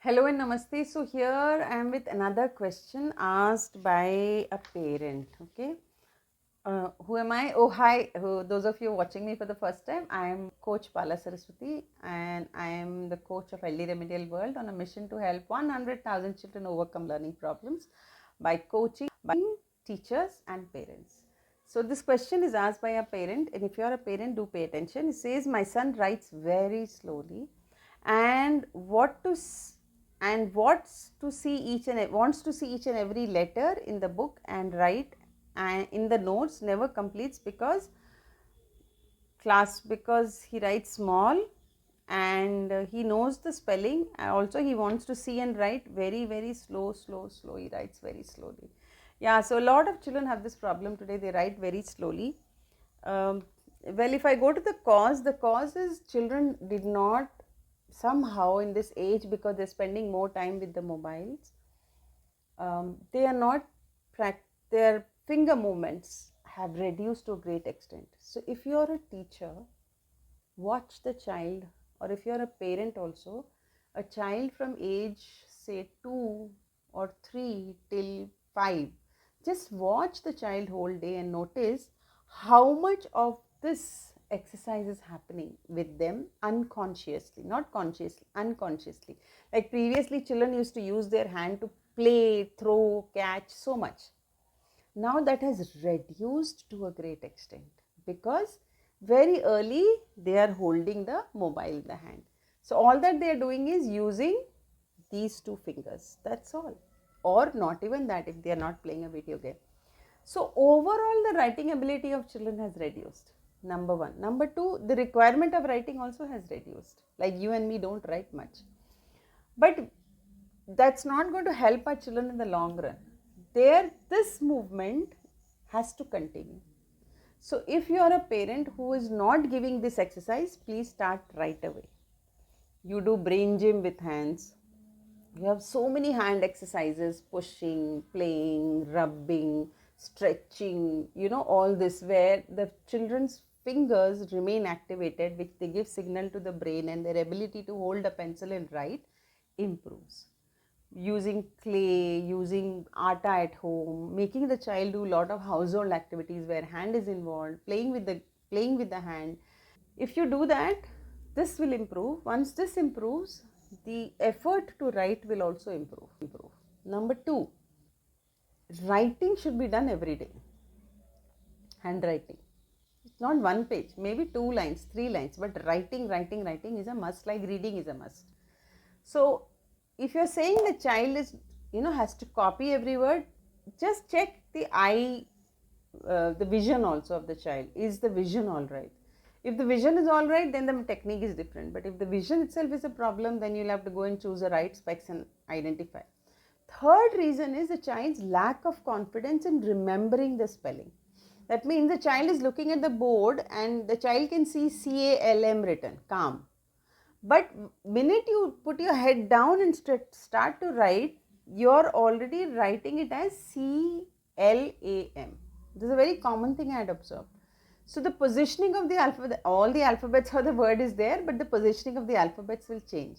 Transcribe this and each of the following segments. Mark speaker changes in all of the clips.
Speaker 1: Hello and namaste. So here I am with another question asked by a parent. Okay, who am I? Oh, hi. Those of you watching me for the first time, I am Coach Pala Saraswati, and I am the coach of LD Remedial World on a mission to help 100,000 children overcome learning problems by coaching teachers and parents. So this question is asked by a parent, and if you are a parent, do pay attention. It says, "My son writes very slowly, and wants to see each and every letter in the book and write and in the notes never completes because he writes small, and he knows the spelling, and also he wants to see and write very slow. He writes very slowly." Yeah, so a lot of children have this problem today. They write very slowly. um, well, if I go to the cause is children did not somehow in this age, because they're spending more time with the mobiles, they are not their finger movements have reduced to a great extent. So if you are a teacher, watch the child, or if you are a parent also, a child from age say 2 or 3 till 5, just watch the child whole day and notice how much of this exercise is happening with them unconsciously, not consciously, unconsciously. Like previously children used to use their hand to play, throw, catch so much. Now that has reduced to a great extent, because very early they are holding the mobile in the hand. So all that they are doing is using these two fingers, that's all, or not even that if they are not playing a video game. So overall the writing ability of children has reduced, number one. Number two, the requirement of writing also has reduced. Like you and me don't write much, but that's not going to help our children in the long run. This movement has to continue. So if you are a parent who is not giving this exercise, please start right away. You do brain gym with hands. You have so many hand exercises: pushing, playing, rubbing, stretching, all this, where the children's fingers remain activated, which they give signal to the brain, and their ability to hold a pencil and write improves. Using clay, using atta at home, making the child do a lot of household activities where hand is involved, playing with the hand. If you do that, this will improve. Once this improves, the effort to write will also improve. Number two, writing should be done every day. Handwriting. It's not one page, maybe 2 lines, 3 lines, but writing is a must, like reading is a must. So if you're saying the child is, has to copy every word, just check the eye, the vision also of the child. Is the vision all right? If the vision is all right, then the technique is different. But if the vision itself is a problem, then you'll have to go and choose the right specs and identify. Third reason is the child's lack of confidence in remembering the spelling. That means the child is looking at the board and the child can see CALM written, calm. But minute you put your head down and start to write, you're already writing it as CLAM. This is a very common thing I had observed. So the positioning of the alphabet, all the alphabets of the word is there, but the positioning of the alphabets will change.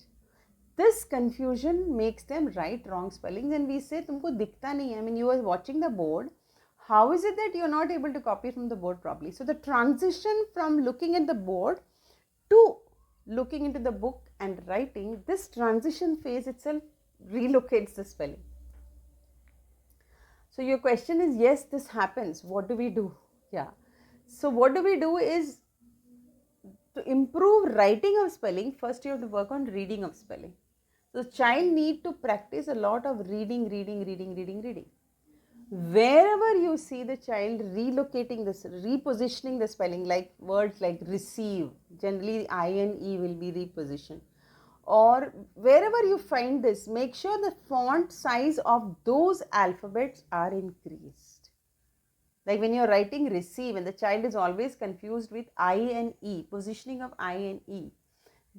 Speaker 1: This confusion makes them write wrong spellings, and we say, "Tumko dikhta nahi hai." I mean, you are watching the board. How is it that you are not able to copy from the board properly? So the transition from looking at the board to looking into the book and writing, this transition phase itself relocates the spelling. So your question is, yes, this happens. What do we do? Yeah. So what do we do is, to improve writing of spelling, first you have to work on reading of spelling. So the child need to practice a lot of reading. Wherever you see the child relocating this, repositioning the spelling, like words like receive, generally I and E will be repositioned. Or wherever you find this, make sure the font size of those alphabets are increased. Like when you're writing receive and the child is always confused with I and E, positioning of I and E,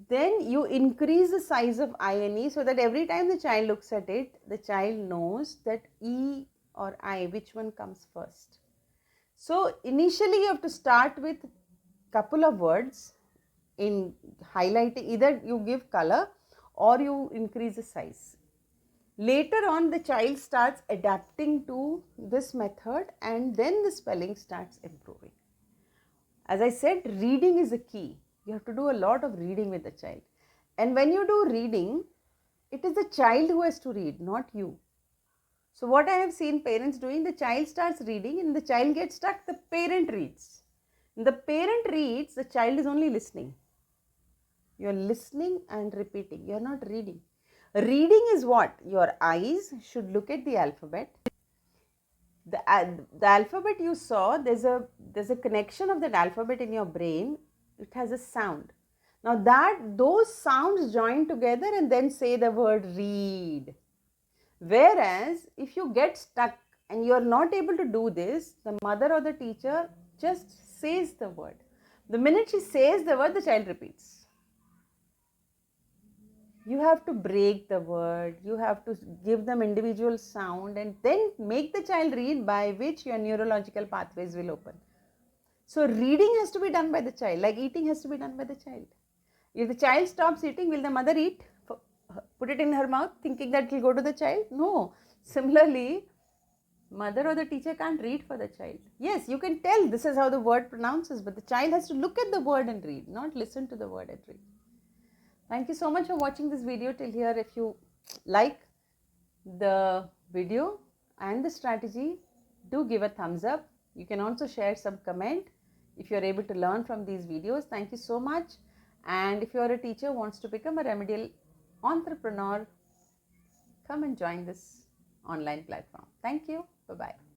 Speaker 1: then you increase the size of I and E so that every time the child looks at it, the child knows that E or I, which one comes first. So initially you have to start with couple of words in highlighting. Either you give color or you increase the size. Later on the child starts adapting to this method and then the spelling starts improving. As I said, reading is the key. You have to do a lot of reading with the child, and when you do reading, it is the child who has to read, not you. So what I have seen parents doing, the child starts reading and the child gets stuck, the parent reads. The parent reads, the child is only listening. You are listening and repeating, you are not reading. Reading is what? Your eyes should look at the alphabet. The alphabet you saw, there's a connection of that alphabet in your brain. It has a sound. Now those sounds join together and then say the word read. Whereas if you get stuck and you are not able to do this, the mother or the teacher just says the word. The minute she says the word, the child repeats. You have to break the word, you have to give them individual sound and then make the child read, by which your neurological pathways will open. So reading has to be done by the child, like eating has to be done by the child. If the child stops eating, will the mother eat? Put it in her mouth thinking that it will go to the child? No. Similarly, mother or the teacher can't read for the child. Yes, you can tell this is how the word pronounces, but the child has to look at the word and read, not listen to the word and read. Thank you so much for watching this video till here. If you like the video and the strategy, do give a thumbs up. You can also share some comment if you are able to learn from these videos. Thank you so much. And if you are a teacher who wants to become a remedial entrepreneur, come and join this online platform. Thank you. Bye-bye.